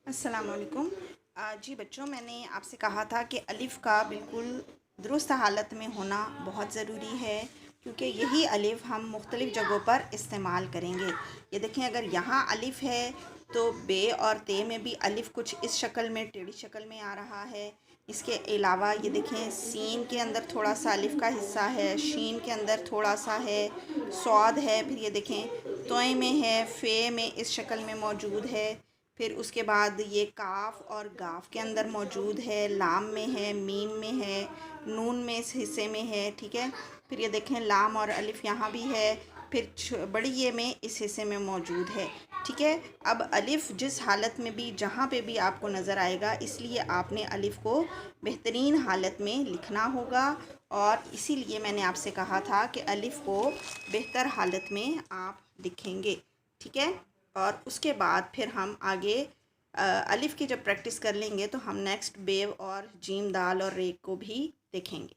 अस्सलाम वालेकुम। जी बच्चों, मैंने आपसे कहा था कि अलिफ़ का बिल्कुल दुरुस्त हालत में होना बहुत ज़रूरी है, क्योंकि यही अलिफ़ हम मुख्तलिफ़ जगहों पर इस्तेमाल करेंगे। ये देखें, अगर यहाँ अलिफ़ है तो बे और ते में भी अलिफ़ कुछ इस शक्ल में, टेढ़ी शक्ल में आ रहा है। इसके अलावा ये देखें, सीन के अंदर थोड़ा सा अलिफ़ का हिस्सा है, शीन के अंदर थोड़ा सा है, स्वाद है, फिर ये देखें तोय में है, फ़े में इस शक्ल में मौजूद है। फिर उसके बाद ये काफ और गाफ के अंदर मौजूद है, लाम में है, मीम में है, नून में इस हिस्से में है। ठीक है, फिर ये देखें लाम और अलिफ़ यहाँ भी है, फिर बड़ी ये में इस हिस्से में मौजूद है। ठीक है, अब अलिफ़ जिस हालत में भी जहाँ पे भी आपको नज़र आएगा, इसलिए आपने अलिफ़ को बेहतरीन हालत में लिखना होगा। और इसीलिए मैंने आपसे कहा था कि अलिफ़ को बेहतर हालत में आप लिखेंगे। ठीक है, और उसके बाद फिर हम आगे अलिफ़ की जब प्रैक्टिस कर लेंगे तो हम नेक्स्ट बेव और जीम दाल और रे को भी देखेंगे।